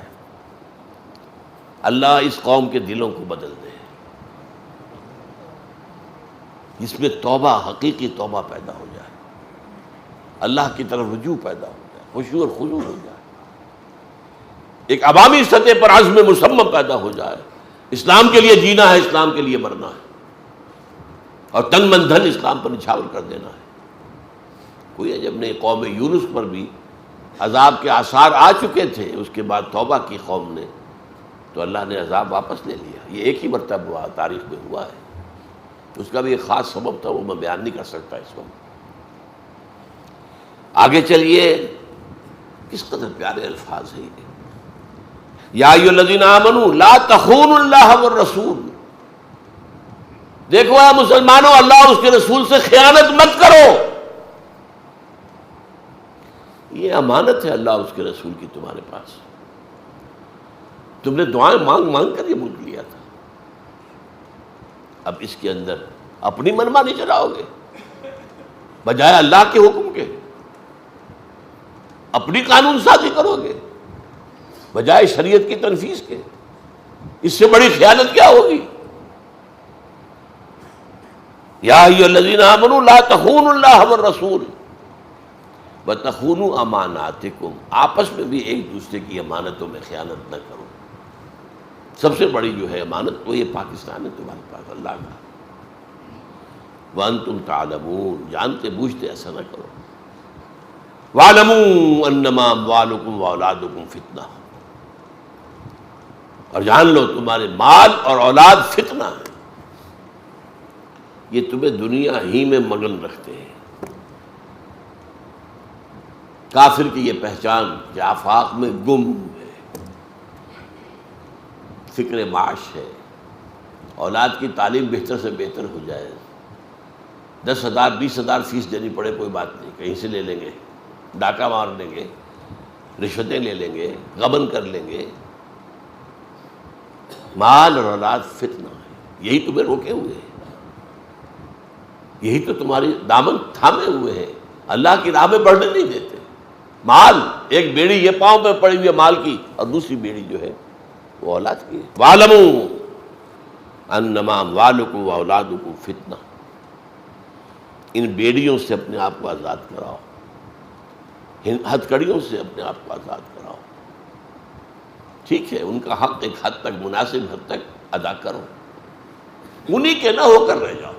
اللہ اس قوم کے دلوں کو بدل دے، جس میں توبہ، حقیقی توبہ پیدا ہو جائے، اللہ کی طرف رجوع پیدا ہو جائے، خشوع اور خضوع ہو جائے، ایک عوامی سطح پر عزم مصمم پیدا ہو جائے، اسلام کے لیے جینا ہے، اسلام کے لیے مرنا ہے، اور تن من دھن اسلام پر نچھاور کر دینا ہے۔ کوئی عجب نہیں، قوم یونس پر بھی عذاب کے آثار آ چکے تھے، اس کے بعد توبہ کی قوم نے تو اللہ نے عذاب واپس لے لیا۔ یہ ایک ہی مرتبہ ہوا، تاریخ میں ہوا ہے، اس کا بھی ایک خاص سبب تھا، وہ میں بیان نہیں کر سکتا اس وقت۔ آگے چلیے، کس قدر پیارے الفاظ ہیں یہ، یا ایھا الذین آمنوا لا تخونوا اللہ والرسول، دیکھو اے مسلمانوں، اللہ اور اس کے رسول سے خیانت مت کرو، یہ امانت ہے اللہ اور اس کے رسول کی تمہارے پاس، تم نے دعائیں مانگ مانگ کر یہ ملک لیا تھا، اب اس کے اندر اپنی منمانی چلاؤ گے بجائے اللہ کے حکم کے، اپنی قانون سازی کرو گے بجائے شریعت کی تنفیذ کے، اس سے بڑی خیانت کیا ہوگی؟ یا ایھا الذین آمنوا لا تخونوا اللہ والرسول وتخونوا اماناتکم، آپس میں بھی ایک دوسرے کی امانتوں میں خیانت نہ کرو۔ سب سے بڑی جو ہے امانت وہ یہ پاکستان ہے تمہارے پاس، اللہ کا، وانتم تعلمون، جانتے بوجھتے ایسا نہ کرو، واعلموا انما اموالکم واولادکم فتنہ، اور جان لو تمہارے مال اور اولاد فتنہ ہے، یہ تمہیں دنیا ہی میں مگن رکھتے ہیں۔ کافر کی یہ پہچان کہ آفاق میں گم ہے، فکر معاش ہے، اولاد کی تعلیم بہتر سے بہتر ہو جائے، 10,000 20,000 فیس دینی پڑے کوئی بات نہیں، کہیں سے لے لیں گے، ڈاکہ مار لیں گے، رشوتیں لے لیں گے، غبن کر لیں گے، مال اور اولاد فتنہ ہے، یہی تمہیں روکے ہوئے ہیں، یہی تو تمہاری دامن تھامے ہوئے ہیں، اللہ کی راہ میں بڑھنے نہیں دیتے۔ مال، ایک بیڑی یہ پاؤں پہ پڑی ہوئی ہے مال کی، اور دوسری بیڑی جو ہے وہ اولاد کی ہے۔ وَاعْلَمُوا أَنَّمَا أَمْوَالُكُمْ وَأَوْلَادُكُمْ فِتْنَةٌ، ان بیڑیوں سے اپنے آپ کو آزاد کراؤ، ہتھ کڑیوں سے اپنے آپ کو آزاد کراؤ، ٹھیک ہے، ان کا حق ایک حد تک، مناسب حد تک ادا کرو، انہی کے نہ ہو کر رہ جاؤ۔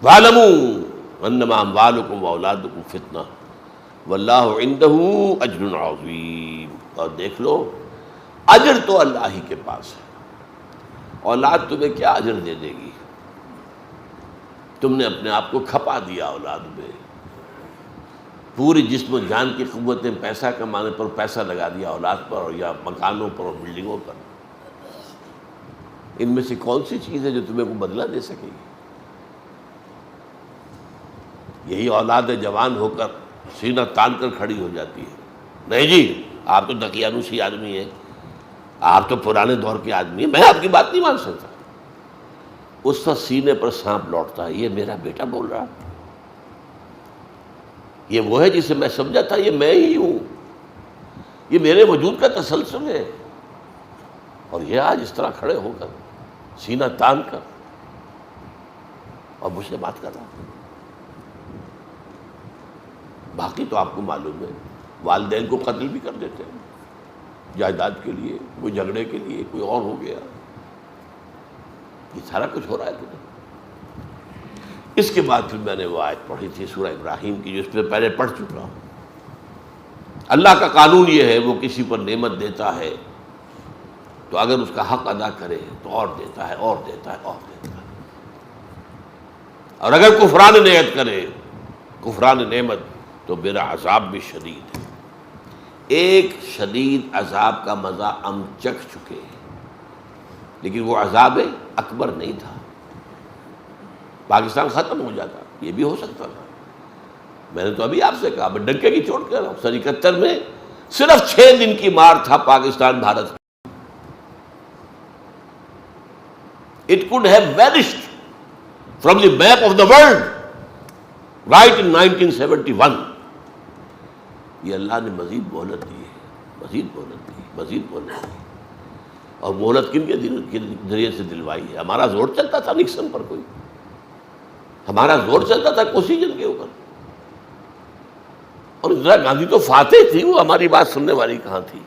وَاعْلَمُوا انما اموالکم واولادکم فتنہ واللہ عندہ اجر عظیم، اور دیکھ لو اجر تو اللہ ہی کے پاس ہے، اولاد تمہیں کیا اجر دے دے گی؟ تم نے اپنے آپ کو کھپا دیا اولاد میں، پوری جسم و جان کی قوتیں پیسہ کمانے پر پیسہ لگا دیا اولاد پر، اور یا مکانوں پر اور بلڈنگوں پر، ان میں سے کون سی چیز ہے جو تمہیں کو بدلہ دے سکے گی؟ یہی اولاد جوان ہو کر سینہ تان کر کھڑی ہو جاتی ہے، نہیں جی آپ تو دقیانوسی آدمی ہیں، آپ تو پرانے دور کے آدمی ہیں، میں آپ کی بات نہیں مان سکتا، اس وقت سینے پر سانپ لوٹتا ہے، یہ میرا بیٹا بول رہا، یہ وہ ہے جسے میں سمجھا تھا یہ میں ہی ہوں، یہ میرے وجود کا تسلسل ہے، اور یہ آج اس طرح کھڑے ہو کر سینہ تان کر اور مجھ سے بات کر رہا۔ باقی تو آپ کو معلوم ہے والدین کو قتل بھی کر دیتے ہیں جائیداد کے لیے، کوئی جھگڑے کے لیے، کوئی اور ہو گیا، یہ سارا کچھ ہو رہا ہے تمہیں۔ اس کے بعد پھر میں نے وہ آیت پڑھی تھی سورہ ابراہیم کی، جو اس میں پہلے پڑھ چکا ہوں، اللہ کا قانون یہ ہے، وہ کسی پر نعمت دیتا ہے تو اگر اس کا حق ادا کرے تو اور دیتا ہے اور دیتا ہے اور دیتا ہے، اور اگر کفران نعمت کرے، کفران نعمت، تو میرا عذاب بھی شدید ہے۔ ایک شدید عذاب کا مزہ ہم چکھ چکے ہیں، لیکن وہ عذاب اکبر نہیں تھا، پاکستان ختم ہو جاتا، یہ بھی ہو سکتا تھا۔ میں نے تو ابھی آپ سے کہا، میں ڈنکے کی چوٹ کر رہا ہوں، سن 71 میں صرف 6 دن کی مار تھا Pakistan Bharat. It could have vanished from the map of the world right in 1971۔ یہ اللہ نے مزید مہلت دی ہے، مزید مہلت دی، مزید مہلت دی، اور مہلت کن کے ذریعے سے دلوائی ہے؟ ہمارا زور چلتا تھا نکسن پر، کوئی ہمارا زور چلتا تھا کوسیجن کے اوپر، اور اندرا گاندھی تو فاتح تھی، وہ ہماری بات سننے والی کہاں تھی؟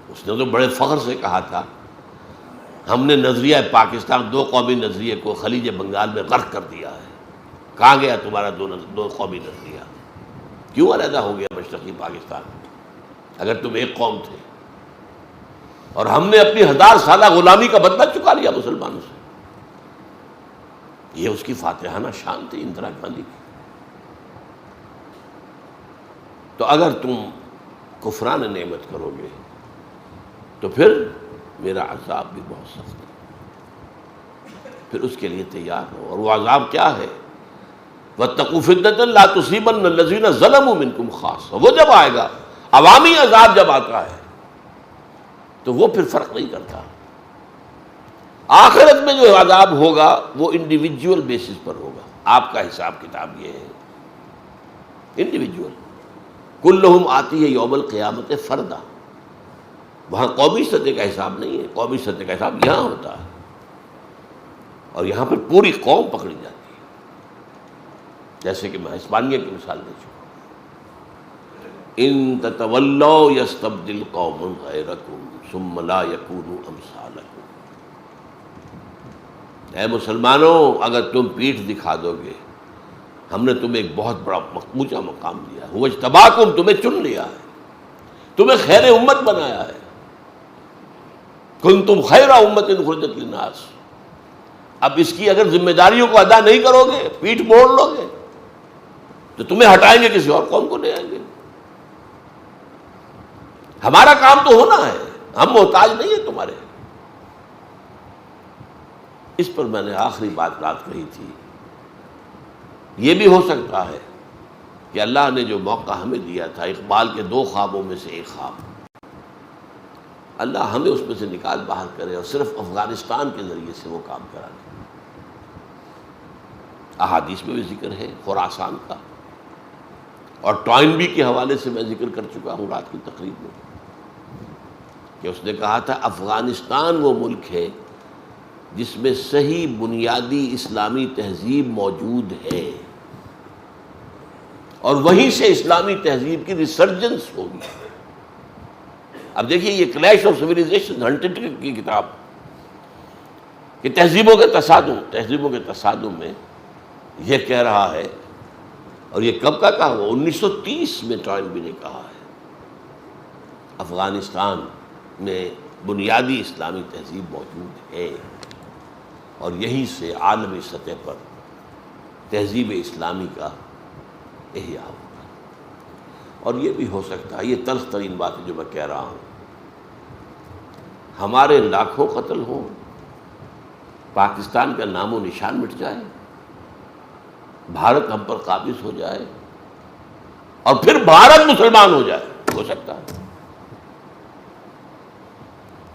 اس نے تو بڑے فخر سے کہا تھا ہم نے نظریہ پاکستان، دو قومی نظریے کو خلیج بنگال میں غرق کر دیا ہے۔ کہاں گیا تمہارا دو قومی نظریہ؟ کیوں علیحدہ ہو گیا مشرقی پاکستان اگر تم ایک قوم تھے؟ اور ہم نے اپنی 1000 سالہ غلامی کا بدلہ چکا لیا مسلمانوں سے۔ یہ اس کی فاتحانہ شان تھی اندرا گاندھی کی۔ تو اگر تم کفران نعمت کرو گے تو پھر میرا عذاب بھی بہت سخت ہے، پھر اس کے لیے تیار ہو۔ اور وہ عذاب کیا ہے؟ وَاتَّقُوا فِتْنَةً لَا تُصِيبَنَّ الَّذِينَ ظَلَمُوا مِنْكُمْ خَاصَّةً۔ وہ جب آئے گا، عوامی عذاب جب آتا ہے تو وہ پھر فرق نہیں کرتا۔ آخرت میں جو عذاب ہوگا وہ انڈیویجول بیسس پر ہوگا۔ آپ کا حساب کتاب یہ ہے، انڈیویجول، کلہم آتی ہے یوم القیامت فردا۔ وہاں قومی سطح کا حساب نہیں ہے، قومی سطح کا حساب یہاں ہوتا ہے، اور یہاں پر پوری قوم پکڑی جاتی ہے۔ جیسے کہ میں اسپانیہ کی مثال دے چکا ہوں، ان تتولوا یستبدل قوم غیرکم ثم لا یکونوا امثالکم۔ اے مسلمانوں، اگر تم پیٹھ دکھا دو گے، ہم نے تمہیں ایک بہت بڑا اونچا مقام دیا ہے، هو اجتباکم، تمہیں چن لیا ہے، تمہیں خیر امت بنایا ہے، کنتم خیر امت اخرجت للناس۔ اب اس کی اگر ذمہ داریوں کو ادا نہیں کرو گے، پیٹھ موڑ لو گے، تو تمہیں ہٹائیں گے، کسی اور قوم کو لے آئیں گے۔ ہمارا کام تو ہونا ہے، ہم محتاج نہیں ہیں تمہارے۔ اس پر میں نے آخری بات کہی تھی، یہ بھی ہو سکتا ہے کہ اللہ نے جو موقع ہمیں دیا تھا، اقبال کے 2 خوابوں میں سے ایک خواب، اللہ ہمیں اس میں سے نکال باہر کرے اور صرف افغانستان کے ذریعے سے وہ کام کرا دے۔ احادیث میں بھی ذکر ہے خراسان کا، اور ٹوائنبی کے حوالے سے میں ذکر کر چکا ہوں رات کی تقریب میں، کہ اس نے کہا تھا افغانستان وہ ملک ہے جس میں صحیح بنیادی اسلامی تہذیب موجود ہے، اور وہیں سے اسلامی تہذیب کی ریسرجنس ہوگی۔ اب دیکھیے یہ کلیش آف سویلائزیشن، ہنٹنگٹن کی کتاب، کہ تہذیبوں کے تصادم میں یہ کہہ رہا ہے، اور یہ کب کا کہا؟ وہ 1930 میں ٹوائنبی نے کہا ہے، افغانستان میں بنیادی اسلامی تہذیب موجود ہے، اور یہیں سے عالمی سطح پر تہذیب اسلامی کا احیاء ہوگا۔ اور یہ بھی ہو سکتا ہے، یہ تلخ ترین بات ہے جو میں کہہ رہا ہوں، ہمارے لاکھوں قتل ہوں، پاکستان کا نام و نشان مٹ جائے، بھارت ہم پر قابض ہو جائے، اور پھر بھارت مسلمان ہو جائے، ہو سکتا ہے۔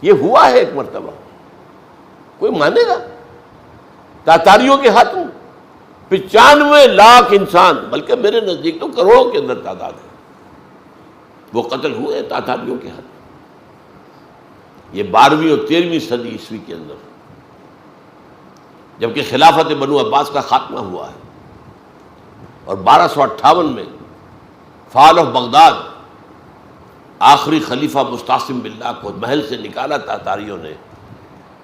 یہ ہوا ہے ایک مرتبہ، کوئی مانے گا؟ تاتاریوں کے ہاتھوں 95 لاکھ انسان، بلکہ میرے نزدیک تو کروڑوں کے اندر تعداد ہے، وہ قتل ہوئے تاتاریوں کے ہاتھ۔ یہ 12ویں اور 13ویں صدی عیسوی کے اندر، جبکہ خلافت بنو عباس کا خاتمہ ہوا ہے، اور 1258 میں فال آف بغداد آخری خلیفہ مستعصم باللہ کو محل سے نکالا تاتاریوں نے،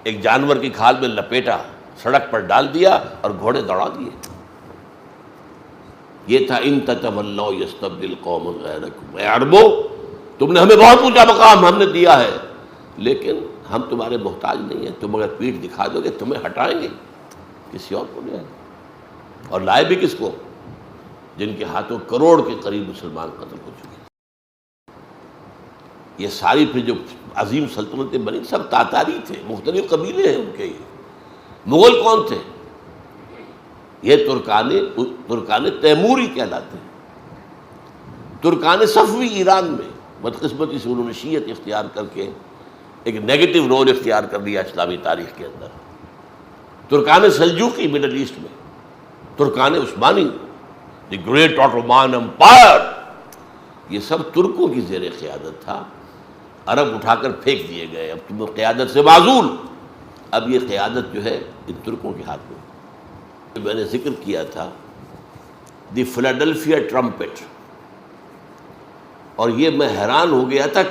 ایک جانور کی کھال میں لپیٹا، سڑک پر ڈال دیا اور گھوڑے دوڑا دیے۔ یہ تھا ان تتولوا یستبدل قوما غیرکم، اے عربو تم نے ہمیں بہت اونچا مقام ہم نے دیا ہے، لیکن ہم تمہارے محتاج نہیں ہیں، تم اگر پیٹھ دکھا دو گے تمہیں ہٹائیں گے، کسی اور کو لے آئیں گے، اور لائے بھی کس کو؟ جن کے ہاتھوں کروڑ کے قریب مسلمان قتل ہو چکے۔ یہ ساری پھر جو عظیم سلطنتیں بنی سب تاتاری تھے، مختلف قبیلے ہیں ان کے۔ یہ مغل کون تھے؟ یہ ترکان تیموری کہلاتے ہیں، ترکان صفوی ایران میں۔ بدقسمتی سے انہوں نے شیعت اختیار کر کے ایک نیگیٹو رول اختیار کر لیا اسلامی تاریخ کے اندر۔ ترکان سلجوقی مڈل ایسٹ میں، ترکان عثمانی، دی گریٹ آٹومان امپائر، یہ سب ترکوں کی زیر قیادت تھا۔ عرب اٹھا کر پھینک دیے گئے، اب تم قیادت سے معزول، اب یہ قیادت جو ہے ان ترکوں کے ہاتھ میں۔ میں نے ذکر کیا تھا دی فلاڈلفیا ٹرمپٹ، اور یہ میں حیران ہو گیا تھا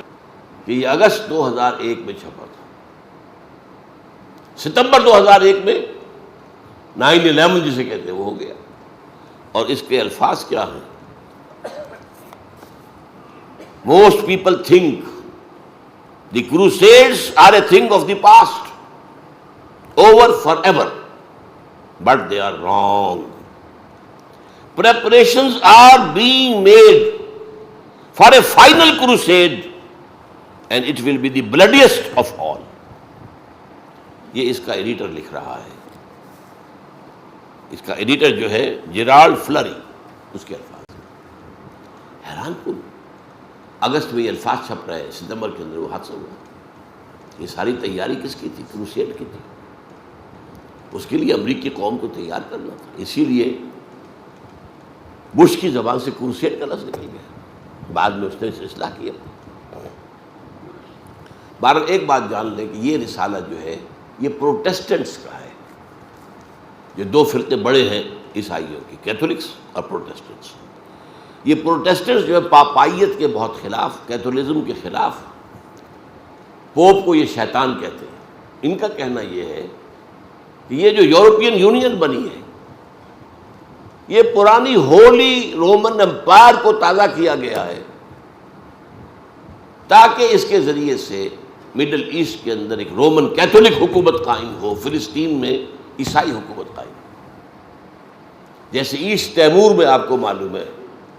کہ یہ اگست 2001 میں چھپا تھا۔ ستمبر 2001 میں 9/11 جسے کہتے ہیں وہ ہو گیا، اور اس کے الفاظ کیا ہیں؟ Most people think the crusades are a thing of the past, over forever, but they are wrong. Preparations are being made for a final crusade, and it will be the bloodiest of all. یہ اس کا editor لکھ رہا ہے، اس کا editor جو ہے Gerald فلری، اس کے الفاظ حیران کن۔ اگست میں یہ الفاظ چھپ رہے ہیں، ستمبر کے اندر وہ حادثہ ہوا۔ یہ ساری تیاری کس کی تھی؟ کروسیڈ کی تھی۔ اس کے لیے امریکی قوم کو تیار کرنا تھا، اسی لیے بش کی زبان سے کروسیڈ کا لفظ نکل گیا، بعد میں اس نے اصلاح کیا۔ بہرحال ایک بات جان لیں کہ یہ رسالہ جو ہے یہ پروٹیسٹنٹس کا ہے۔ یہ دو فرقے بڑے ہیں عیسائیوں کی، کیتھولکس اور پروٹیسٹنٹس۔ یہ پروٹیسٹنٹس جو ہے پاپائیت کے بہت خلاف، کیتھولزم کے خلاف، پوپ کو یہ شیطان کہتے ہیں۔ ان کا کہنا یہ ہے کہ یہ جو یورپین یونین بنی ہے، یہ پرانی ہولی رومن امپائر کو تازہ کیا گیا ہے، تاکہ اس کے ذریعے سے مڈل ایسٹ کے اندر ایک رومن کیتھولک حکومت قائم ہو، فلسطین میں عیسائی حکومت قائم ہو۔ جیسے ایسٹ تیمور میں آپ کو معلوم ہے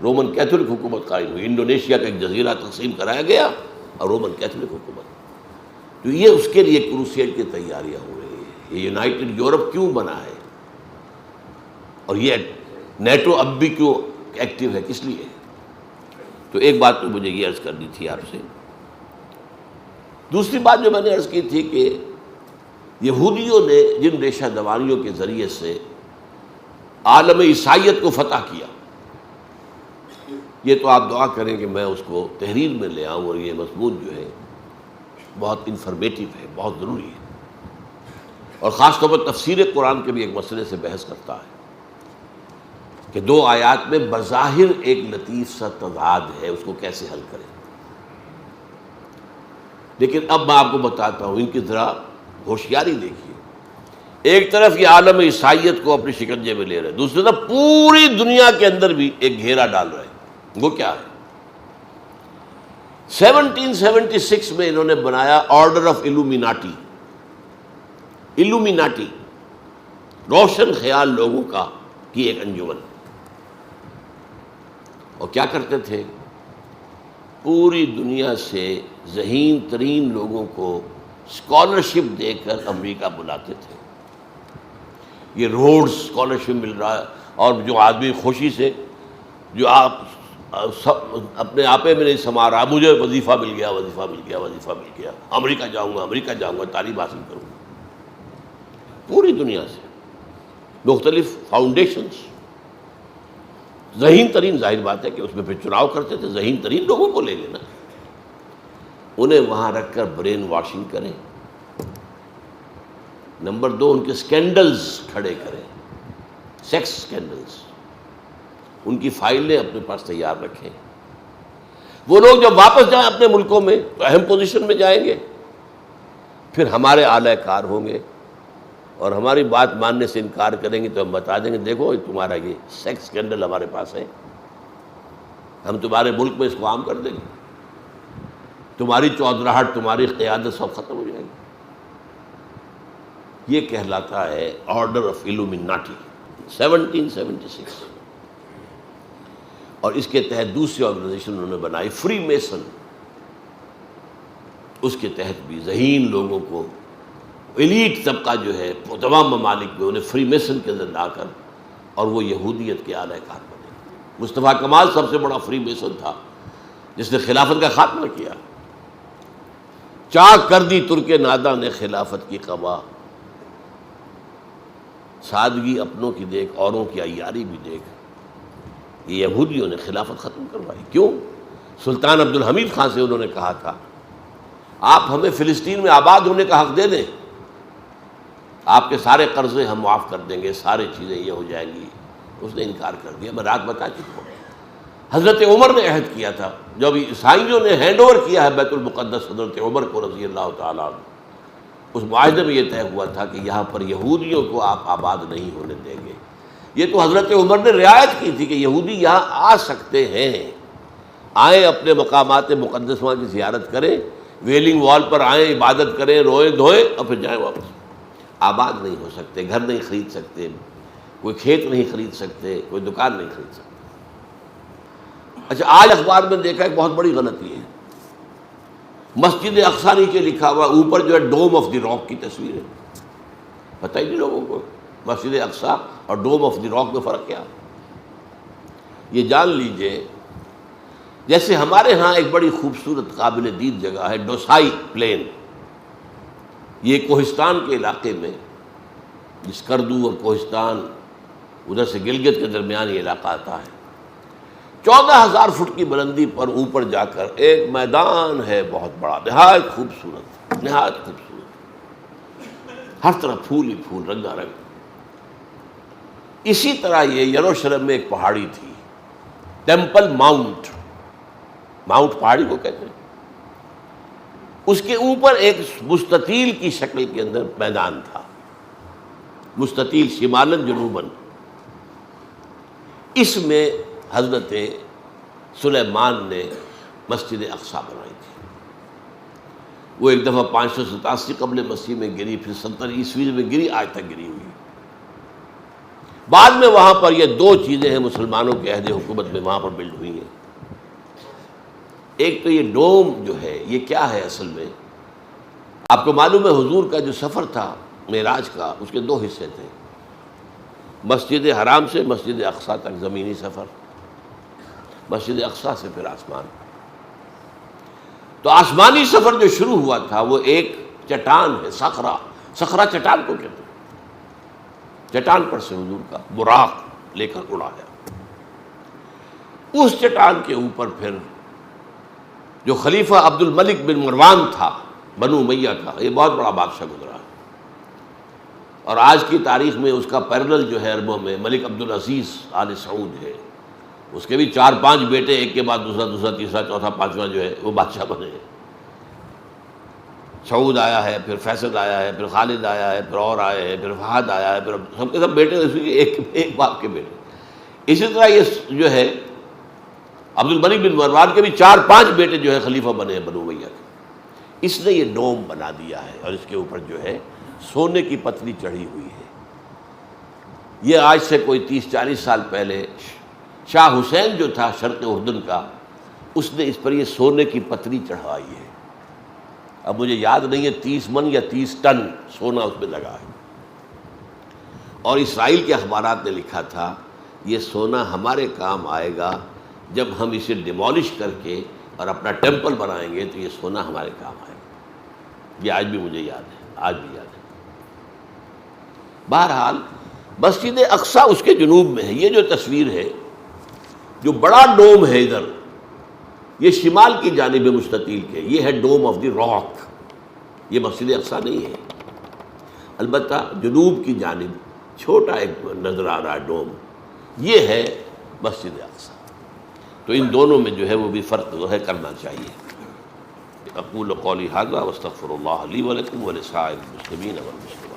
رومن کیتھولک حکومت قائم ہوئی، انڈونیشیا کا ایک جزیرہ تقسیم کرایا گیا اور رومن کیتھولک حکومت۔ تو یہ اس کے لیے کروسیڈ کی تیاریاں ہو رہی ہیں۔ یہ یونائٹڈ یورپ کیوں بنا ہے، اور یہ نیٹو اب بھی کیوں ایکٹیو ہے، کس لیے؟ تو ایک بات تو مجھے یہ عرض کرنی تھی آپ سے۔ دوسری بات جو میں نے عرض کی تھی کہ یہودیوں نے جن ریشہ دوانیوں کے ذریعے سے عالم عیسائیت کو فتح کیا، یہ تو آپ دعا کریں کہ میں اس کو تحریر میں لے آؤں، اور یہ مضمون جو ہے بہت انفارمیٹیو ہے، بہت ضروری ہے، اور خاص طور پر تفسیر قرآن کے بھی ایک مسئلے سے بحث کرتا ہے کہ دو آیات میں بظاہر ایک لطیف سا تضاد ہے، اس کو کیسے حل کریں۔ لیکن اب میں آپ کو بتاتا ہوں، ان کی ذرا ہوشیاری دیکھیے۔ ایک طرف یہ عالم عیسائیت کو اپنے شکنجے میں لے رہے، دوسری طرف پوری دنیا کے اندر بھی ایک گھیرا ڈال رہے ہیں۔ وہ کیا ہے؟ 1776 میں انہوں نے بنایا آرڈر آف ایلومیناٹی۔ ایلومیناٹی روشن خیال لوگوں کا کی ایک انجمن، اور کیا کرتے تھے؟ پوری دنیا سے ذہین ترین لوگوں کو اسکالرشپ دے کر امریکہ بلاتے تھے۔ یہ روڈز اسکالرشپ مل رہا ہے، اور جو آدمی خوشی سے، جو آپ اپنے آپے میں نہیں سما رہا، مجھے وظیفہ مل گیا، وظیفہ مل گیا، وظیفہ مل گیا، امریکہ جاؤں گا، امریکہ جاؤں گا، تعلیم حاصل کروں گا، پوری دنیا سے مختلف فاؤنڈیشنز۔ ذہین ترین، ظاہر بات ہے کہ اس میں پھر چناؤ کرتے تھے، ذہین ترین لوگوں کو لے لینا، انہیں وہاں رکھ کر برین واشنگ کریں۔ نمبر 2، ان کے سکینڈلز کھڑے کریں، سیکس سکینڈلز، ان کی فائلیں اپنے پاس تیار رکھیں۔ وہ لوگ جب واپس جائیں اپنے ملکوں میں تو اہم پوزیشن میں جائیں گے، پھر ہمارے اعلی کار ہوں گے، اور ہماری بات ماننے سے انکار کریں گے تو ہم بتا دیں گے دیکھو تمہارا یہ سیکس اسکینڈل ہمارے پاس ہے، ہم تمہارے ملک میں اس کو عام کر دیں گے، تمہاری چودراہٹ، تمہاری قیادت سب ختم ہو جائے گی۔ یہ کہلاتا ہے آرڈر آف ایلومیناٹی 1776، اور اس کے تحت دوسری آرگنائزیشن انہوں نے بنائی فری میسن، اس کے تحت بھی ذہین لوگوں کو، ایلیٹ طبقہ جو ہے تمام ممالک میں، انہیں فری میسن کے اندر لا کر، اور وہ یہودیت کے اعلی کار بنے۔ مصطفیٰ کمال سب سے بڑا فری میسن تھا جس نے خلافت کا خاتمہ کیا۔ چاک کر دی ترک ناداں نے خلافت کی قبا، سادگی اپنوں کی دیکھ اوروں کی عیاری بھی دیکھ۔ یہ یہودیوں نے خلافت ختم کروائی۔ کیوں؟ سلطان عبد الحمید خان سے انہوں نے کہا تھا آپ ہمیں فلسطین میں آباد ہونے کا حق دے دیں، آپ کے سارے قرضے ہم معاف کر دیں گے، سارے چیزیں یہ ہو جائیں گی۔ اس نے انکار کر دیا۔ میں رات بتا چکا ہوں، حضرت عمر نے عہد کیا تھا، جب عیسائیوں نے ہینڈ اوور کیا ہے بیت المقدس حضرت عمر کو رضی اللہ تعالیٰ عنہ، اس معاہدے میں یہ طے ہوا تھا کہ یہاں پر یہودیوں کو آپ آباد نہیں ہونے دیں گے۔ یہ تو حضرت عمر نے رعایت کی تھی کہ یہودی یہاں آ سکتے ہیں، آئیں اپنے مقامات مقدس وہاں کی زیارت کریں، ویلنگ وال پر آئیں، عبادت کریں، روئیں دھوئیں اور پھر جائیں واپس۔ آباد نہیں ہو سکتے، گھر نہیں خرید سکتے، کوئی کھیت نہیں خرید سکتے، کوئی دکان نہیں خرید سکتے۔ اچھا، آج اخبار میں دیکھا ایک بہت بڑی غلطی ہے، مسجد اقصیٰ نیچے لکھا ہوا، اوپر جو ہے ڈوم آف دی راک کی تصویر ہے۔ پتہ ہی نہیں لوگوں کو مسجد اقصیٰ اور ڈوم آف دی راک میں فرق کیا۔ یہ جان لیجئے جیسے ہمارے ہاں ایک بڑی خوبصورت قابل دید جگہ ہے ڈوسائی پلین، یہ کوہستان کے علاقے میں، اسکردو اور کوہستان ادھر سے گلگت کے درمیان یہ علاقہ آتا ہے۔ 14,000 فٹ کی بلندی پر اوپر جا کر ایک میدان ہے بہت بڑا، نہایت خوبصورت، نہایت خوبصورت، ہر طرف پھول ہی پھول، رنگا رنگ۔ اسی طرح یہ یروشلم میں ایک پہاڑی تھی، ٹیمپل ماؤنٹ، ماؤنٹ پہاڑی کو کہتے ہیں، اس کے اوپر ایک مستطیل کی شکل کے اندر میدان تھا، مستطیل شمالاً جنوباً۔ اس میں حضرت سلیمان نے مسجد اقصیٰ بنائی تھی۔ وہ ایک دفعہ 587 قبل مسیح میں گری، پھر 70 عیسوی میں گری، آج تک گری ہوئی۔ بعد میں وہاں پر یہ دو چیزیں ہیں مسلمانوں کے عہد حکومت میں وہاں پر بلڈ ہوئی ہیں۔ ایک تو یہ ڈوم جو ہے یہ کیا ہے اصل میں، آپ کو معلوم ہے حضور کا جو سفر تھا معراج کا، اس کے دو حصے تھے، مسجد حرام سے مسجد اقصیٰ تک زمینی سفر، مسجد اقصیٰ سے پھر آسمان۔ تو آسمانی سفر جو شروع ہوا تھا وہ ایک چٹان ہے، صخرہ، صخرہ چٹان کو کہتے ہیں، چٹان پر سے حضور کا براق لے کر اڑا ہے۔ اس چٹان کے اوپر پھر جو خلیفہ عبد الملک بن مروان تھا بنو امیہ کا، یہ بہت بڑا بادشاہ گزرا، اور آج کی تاریخ میں اس کا پیرلل جو ہے عربوں میں ملک عبدالعزیز آل سعود ہے، اس کے بھی 4-5 بیٹے، ایک کے بعد دوسرا، دوسرا تیسرا چوتھا پانچواں جو ہے وہ بادشاہ بنے ہیں۔ سعود آیا ہے، پھر فیصل آیا ہے، پھر خالد آیا ہے، پھر اور آئے ہیں، پھر فہد آیا ہے، پھر سب کے سب بیٹے ایک باپ کے بیٹے۔ اسی طرح یہ جو ہے عبد الملک بن مروان کے بھی 4-5 بیٹے جو ہے خلیفہ بنے ہیں بنو امیہ کے۔ اس نے یہ ڈوم بنا دیا ہے اور اس کے اوپر جو ہے سونے کی پتلی چڑھی ہوئی ہے۔ یہ آج سے کوئی 30-40 سال پہلے شاہ حسین جو تھا شرق اردن کا، اس نے اس پر یہ سونے کی پتلی چڑھائی ہے۔ اب مجھے یاد نہیں ہے 30 من یا 30 ٹن سونا اس میں لگا ہے، اور اسرائیل کے اخبارات نے لکھا تھا یہ سونا ہمارے کام آئے گا جب ہم اسے ڈیمولش کر کے اور اپنا ٹیمپل بنائیں گے، تو یہ سونا ہمارے کام آئے گا۔ یہ آج بھی مجھے یاد ہے، آج بھی یاد ہے۔ بہرحال مسجد اقصیٰ اس کے جنوب میں ہے۔ یہ جو تصویر ہے، جو بڑا ڈوم ہے ادھر، یہ شمال کی جانب مستطیل کے، یہ ہے ڈوم آف دی راک، یہ مسجد اقصیٰ نہیں ہے۔ البتہ جنوب کی جانب چھوٹا ایک نظر آ رہا ڈوم، یہ ہے مسجد اقصیٰ۔ تو ان دونوں میں جو ہے وہ بھی فرق جو ہے کرنا چاہیے۔ اقول قولی ھذا واستغفر اللہ لی ولکم ولسائر المسلمین والمسلمات۔